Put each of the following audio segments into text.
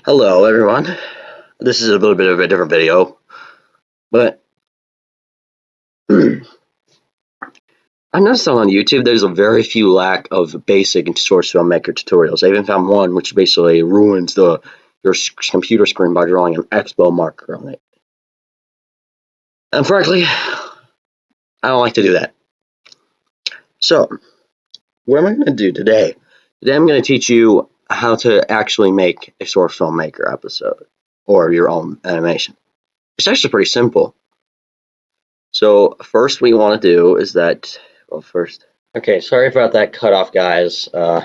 Hello everyone. This is a little bit of a different video, but I noticed on YouTube there's a very few lack of basic source filmmaker tutorials. I even found one which basically ruins your computer screen by drawing an expo marker on it. And frankly, I don't like to do that. So, what am I going to do today? Today I'm going to teach you how to actually make a source filmmaker episode or your own animation. It's actually pretty simple. So first we want to do is that, well, first, okay, sorry about that cutoff, guys. But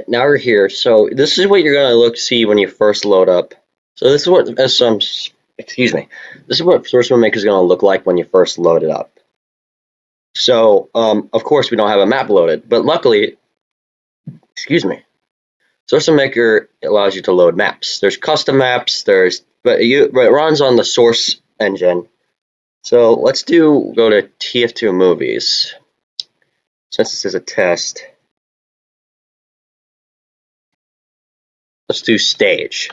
now we're here. So this is what you're gonna see when you first load up. So this is what excuse me. This is what Source Maker is gonna look like when you first load it up. So of course we don't have a map loaded, but luckily, excuse me, Source Maker allows you to load maps. There's custom maps. But it runs on the source engine. So let's go to TF2 movies. Since this is a test, let's do stage.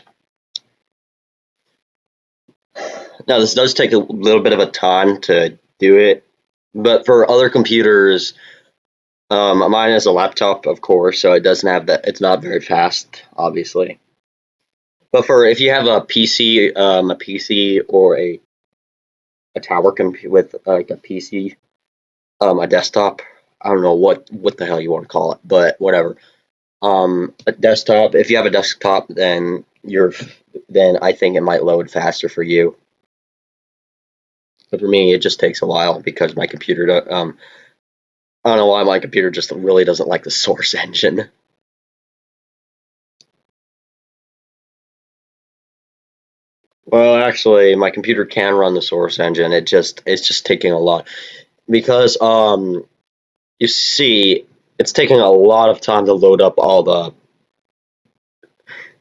Now this does take a little bit of a time to do it, but for other computers, mine is a laptop, of course, so it doesn't have that. It's not very fast, obviously. But if you have a PC or a tower computer with like a PC, a desktop. I don't know what the hell you want to call it, but whatever. A desktop. If you have a desktop, then I think it might load faster for you. But for me, it just takes a while because my computer. I don't know why my computer just really doesn't like the source engine. Well, actually, my computer can run the source engine. It's just taking a lot because you see, it's taking a lot of time to load up all the.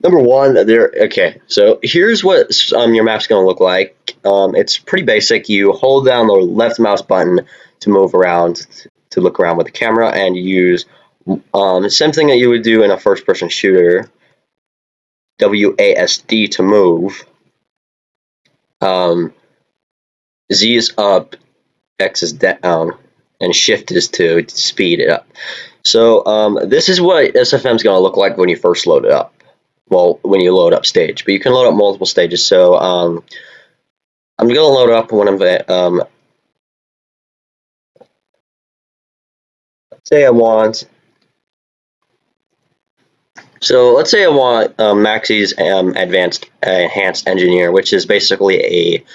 Number one, okay. So here's what your map's going to look like. It's pretty basic. You hold down the left mouse button to move around, to look around with the camera, and you use the same thing that you would do in a first-person shooter. WASD to move. Z is up, X is down, and Shift is to speed it up. So this is what SFM is going to look like when you first load it up. Well, when you load up stage, but you can load up multiple stages. So I'm going to load up one of the. Say I want. So let's say I want Maxi's enhanced engineer, which is basically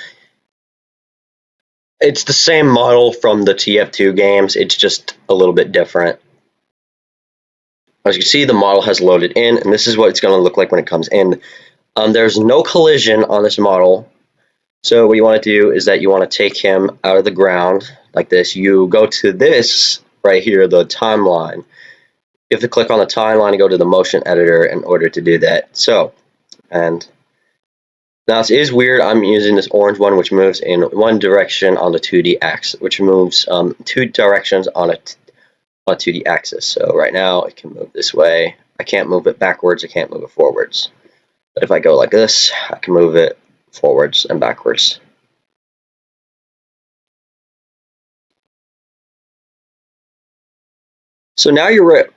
it's the same model from the TF2 games. It's just a little bit different. As you can see, the model has loaded in, and this is what it's going to look like when it comes in. There's no collision on this model. So what you want to do is that you want to take him out of the ground like this. You go to this right here, the timeline. You have to click on the timeline and go to the motion editor in order to do that. So, and now this is weird. I'm using this orange one, which moves in one direction on the 2D axis, which moves two directions on a 2D axis. So right now it can move this way. I can't move it backwards. I can't move it forwards. But if I go like this, I can move it forwards and backwards. So now you're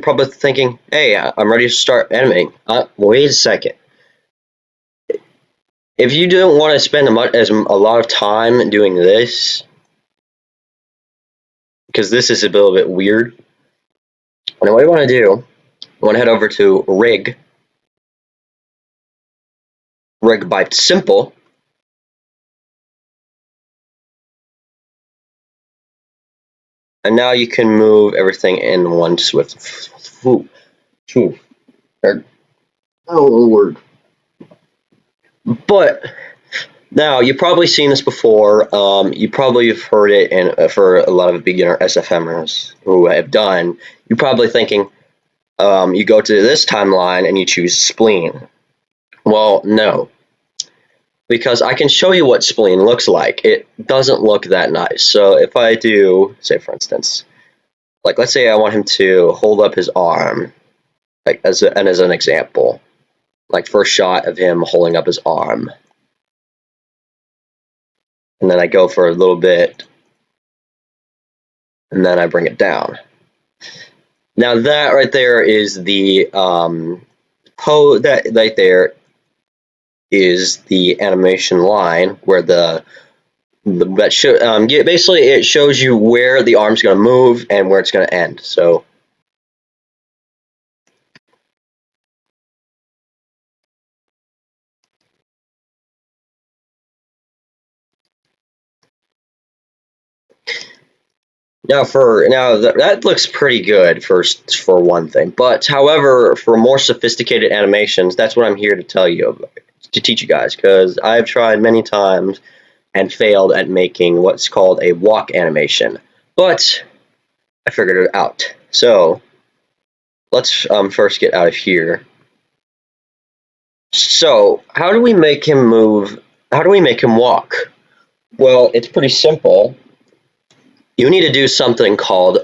probably thinking, "Hey, I'm ready to start animating." Wait a second. If you don't want to spend a lot of time doing this, because this is a little bit weird, and what you want to do, you want to head over to Rig by Simple. And now you can move everything in one swift. Oh, Lord. But now you've probably seen this before. You probably have heard it, for a lot of beginner SFMers who have done. You're probably thinking, you go to this timeline and you choose spleen. Well, no. Because I can show you what spleen looks like. It doesn't look that nice. So if I do, say for instance, like let's say I want him to hold up his arm. like as an example, like first shot of him holding up his arm, and then I go for a little bit, and then I bring it down. Now that right there is the pose. That right there is the animation line where that show basically it shows you where the arm's going to move and where it's going to end. So that looks pretty good for one thing. But however, for more sophisticated animations, that's what I'm here to tell you, to teach you guys, because I've tried many times and failed at making what's called a walk animation. But I figured it out. So let's first get out of here. So how do we make him move? How do we make him walk? Well, it's pretty simple. You need to do something called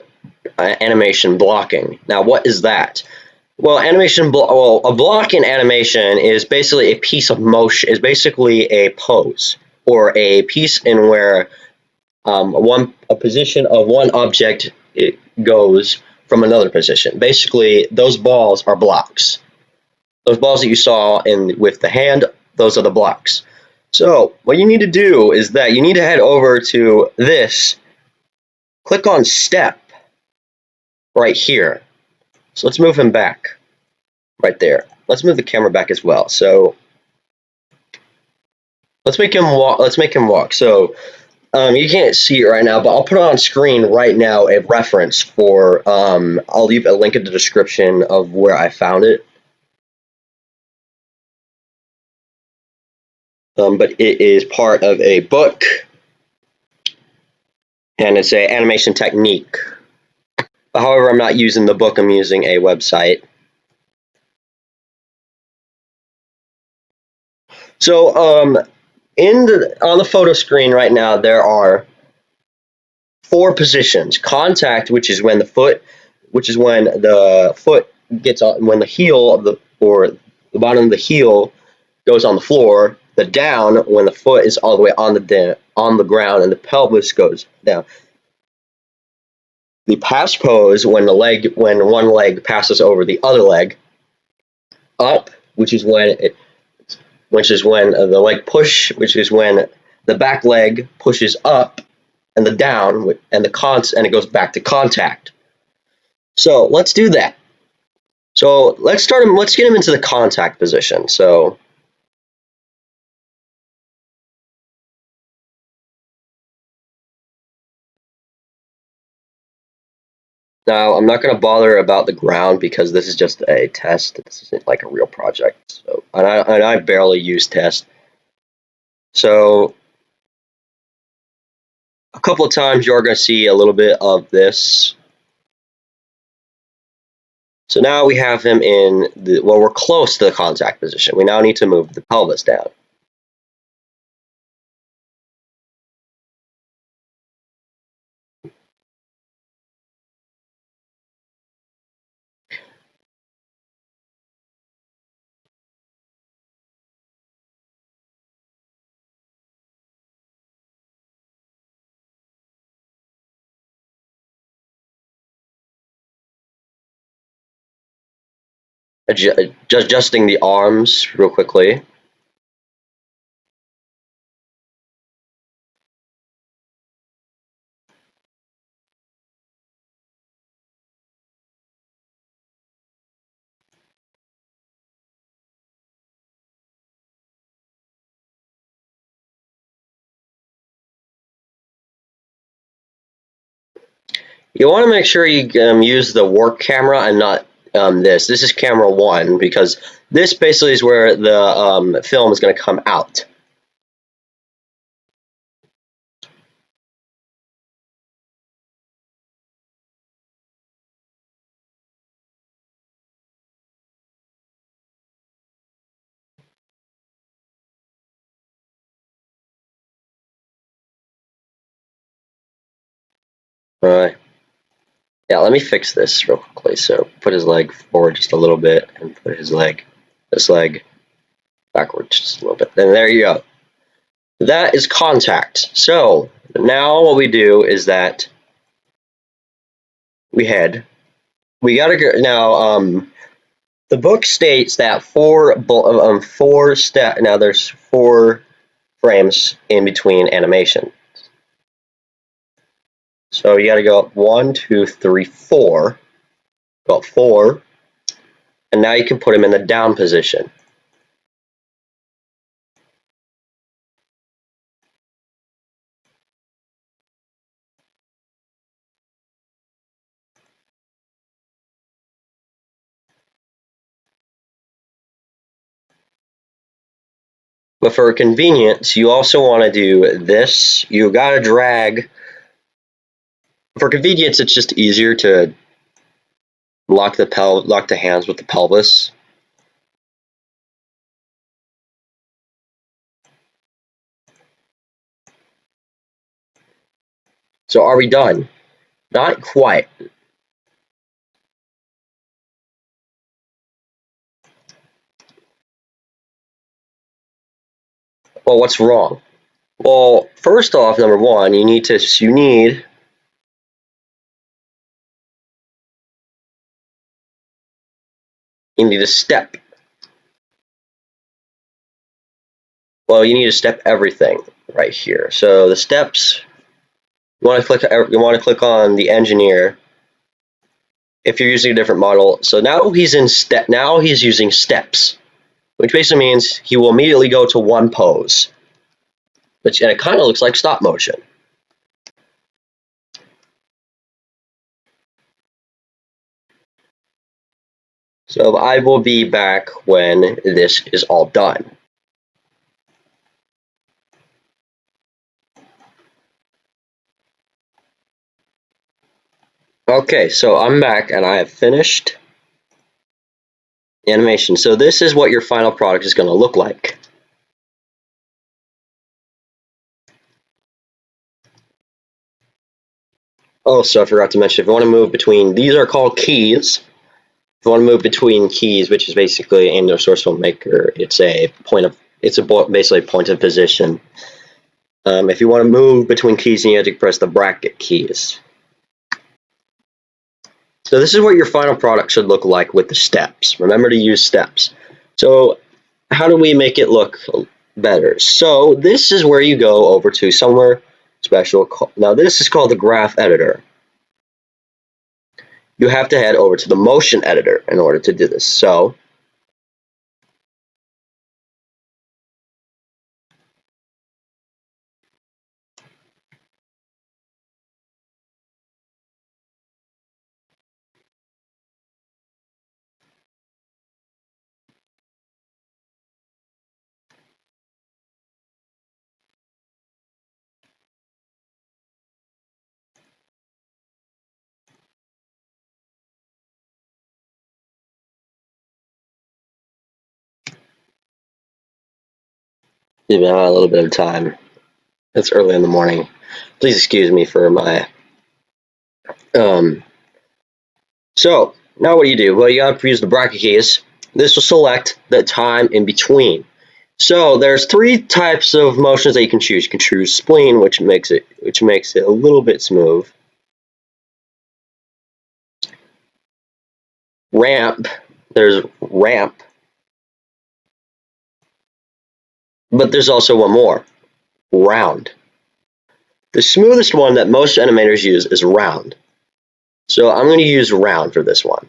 animation blocking. Now, what is that? Well, a block in animation is basically a piece of motion. Is basically a pose or a piece in where a position of one object it goes from another position. Basically, those balls are blocks. Those balls that you saw in with the hand, those are the blocks. So what you need to do is that you need to head over to this, click on step right here. So let's move him back right there. Let's move the camera back as well. So let's make him walk. Let's make him walk. So you can't see it right now, but I'll put on screen right now a reference for. I'll leave a link in the description of where I found it. But it is part of a book, and it's a animation technique. However, I'm not using the book. I'm using a website. So on the photo screen right now, there are four positions. Contact, which is when the foot gets on, when the heel of the bottom of the heel goes on the floor. The down, when the foot is all the way on the ground and the pelvis goes down. The pass pose, when one leg passes over the other leg. Up, which is when the leg push, which is when the back leg pushes up, and the down and it goes back to contact. So let's do that. So let's start him. Let's get him into the contact position. So now I'm not going to bother about the ground because this is just a test. This isn't like a real project. So I barely use test. So a couple of times you're going to see a little bit of this. So now we have him we're close to the contact position. We now need to move the pelvis down. Adjusting the arms real quickly. You want to make sure you use the work camera and not this. This is camera 1 because this basically is where the film is going to come out. All right. Yeah, let me fix this real quickly. So put his leg forward just a little bit and put this leg backwards just a little bit. And there you go. That is contact. So now what we do is that we gotta go now. The book states that now there's 4 frames in between animation. So you gotta go up 1, 2, 3, 4. Go up 4, and now you can put him in the down position. But for convenience, you also want to do this. You gotta drag. For convenience, it's just easier to lock the hands with the pelvis. So are we done? Not quite. Well, what's wrong? Well, first off, number one, you need a step. Well, you need to step everything right here. So the steps, you want to click on the engineer if you're using a different model. So now he's using steps, which basically means he will immediately go to one pose, and it kind of looks like stop motion. So I will be back when this is all done. Okay, so I'm back and I have finished animation. So this is what your final product is going to look like. Also, I forgot to mention, if you want to move between, these are called keys. If you want to move between keys, which is basically in the source filmmaker, basically a point of position. If you want to move between keys, then you have to press the bracket keys. So this is what your final product should look like with the steps. Remember to use steps. So how do we make it look better? So this is where you go over to somewhere special. Now this is called the graph editor. You have to head over to the motion editor in order to do this. So give me a little bit of time. It's early in the morning. Please excuse me for my So now what do you do? Well, you got to use the bracket keys. This will select the time in between. So there's 3 types of motions that you can choose. You can choose spleen, which makes it a little bit smooth. Ramp, there's ramp, but there's also one more, round. The smoothest one that most animators use is round. So I'm going to use round for this one.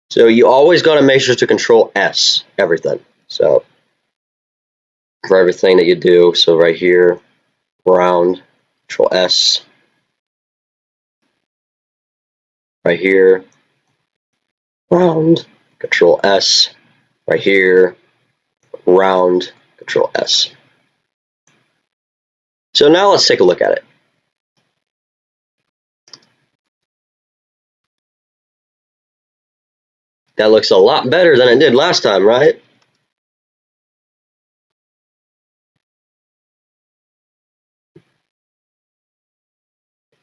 So you always got to make sure to control S everything. So for everything that you do, so right here, round, control S. Right here, round, control S. Right here, round, control S. So now let's take a look at it. That looks a lot better than it did last time, right?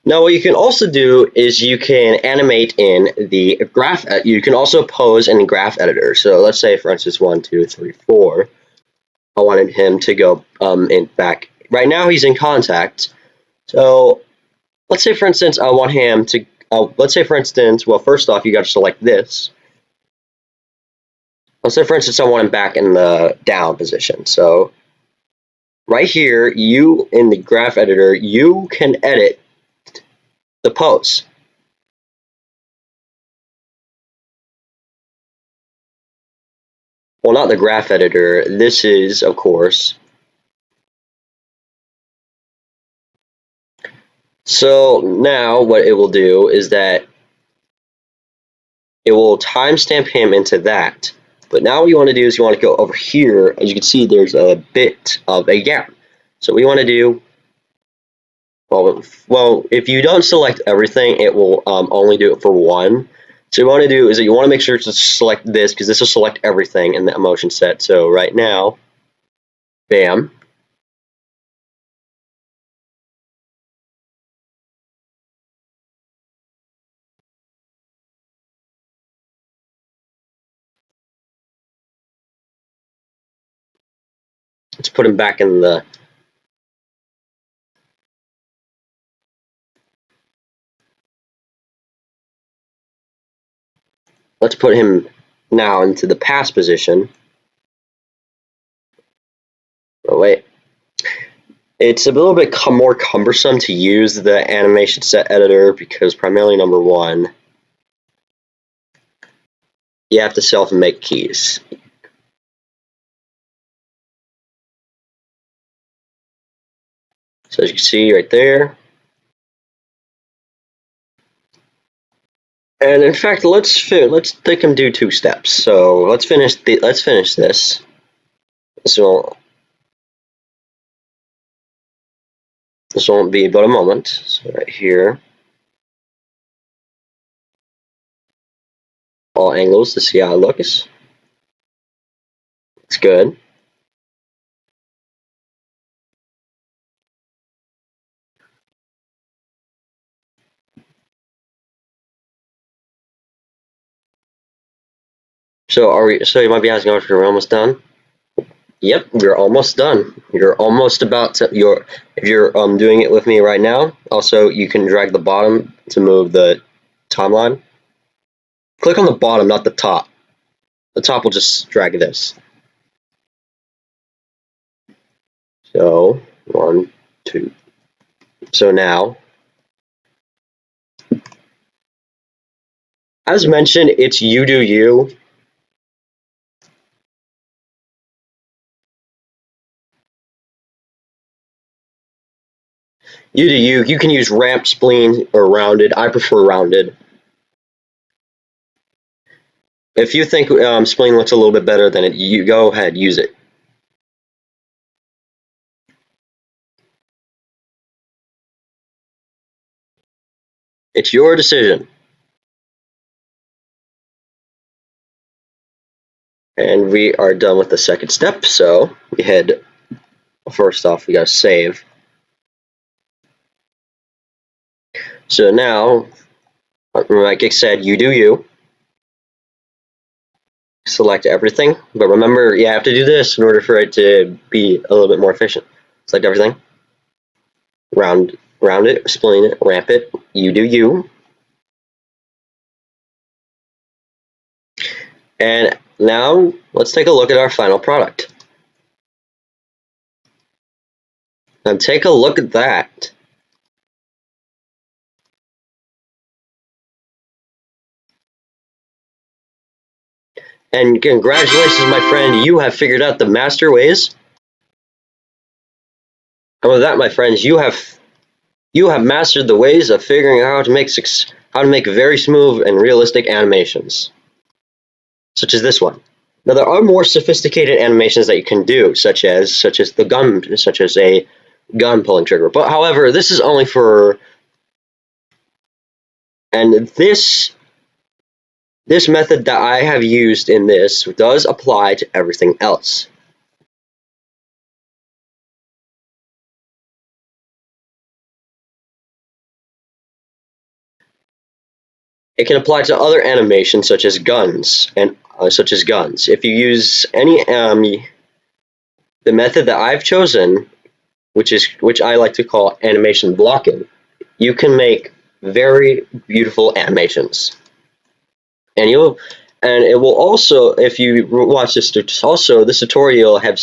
Now, what you can also do is you can animate in the graph. You can also pose in the graph editor. So let's say, for instance, 1, 2, 3, 4. I wanted him to go in back. Right now, he's in contact. So let's say, for instance, I want him to. Let's say, for instance, well, first off, you got to select this. Let's say, for instance, I want him back in the down position. So right here, you in the graph editor, you can edit the pose. Well, not the graph editor. This is, of course. So now what it will do is that it will timestamp him into that. But now what you want to do is you want to go over here. As you can see, there's a bit of a gap. So what you want to do, well, if you don't select everything, it will only do it for one. So what you want to do is that you want to make sure to select this because this will select everything in the emotion set. So right now, bam. Let's put him back in the. Let's put him now into the pass position. Oh, wait. It's a little bit more cumbersome to use the animation set editor because primarily number one, you have to self-make keys. So as you can see right there. And in fact, let's take him do 2 steps. So let's finish this. So this won't be but a moment. So right here, all angles to see how it looks. It's good. So are we? So you might be asking, if we're almost done. Yep, we're almost done. You're almost about to. If you're doing it with me right now. Also, you can drag the bottom to move the timeline. Click on the bottom, not the top. The top will just drag this. So 1, 2. So now, as mentioned, it's you do you. You do you. You can use ramp, spleen, or rounded. I prefer rounded. If you think spleen looks a little bit better than it, you go ahead, use it. It's your decision. And we are done with the second step. So we head, first off, we got to save. So now, like I said, you do you. Select everything, but remember, you have to do this in order for it to be a little bit more efficient. Select everything. Round it, spleen it, ramp it. You do you. And now let's take a look at our final product. Now take a look at that. And congratulations, my friend, you have figured out the master ways. And with that, my friends, you have mastered the ways of figuring out how to make very smooth and realistic animations, such as this one. Now there are more sophisticated animations that you can do, such as a gun pulling trigger. But however, this is only for, and this method that I have used in this does apply to everything else. it can apply to other animations such as guns and If you use any the method that I've chosen, which I like to call animation blocking, you can make very beautiful animations. And it will also, if you watch this, this tutorial have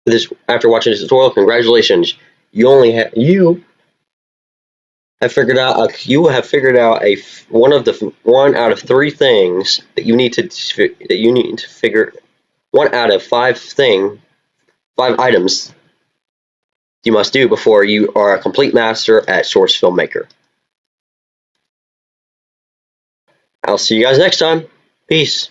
this after watching this tutorial, congratulations, you have figured out one out of three things that you need to figure, one out of five items you must do before you are a complete master at Source Filmmaker. I'll see you guys next time. Peace.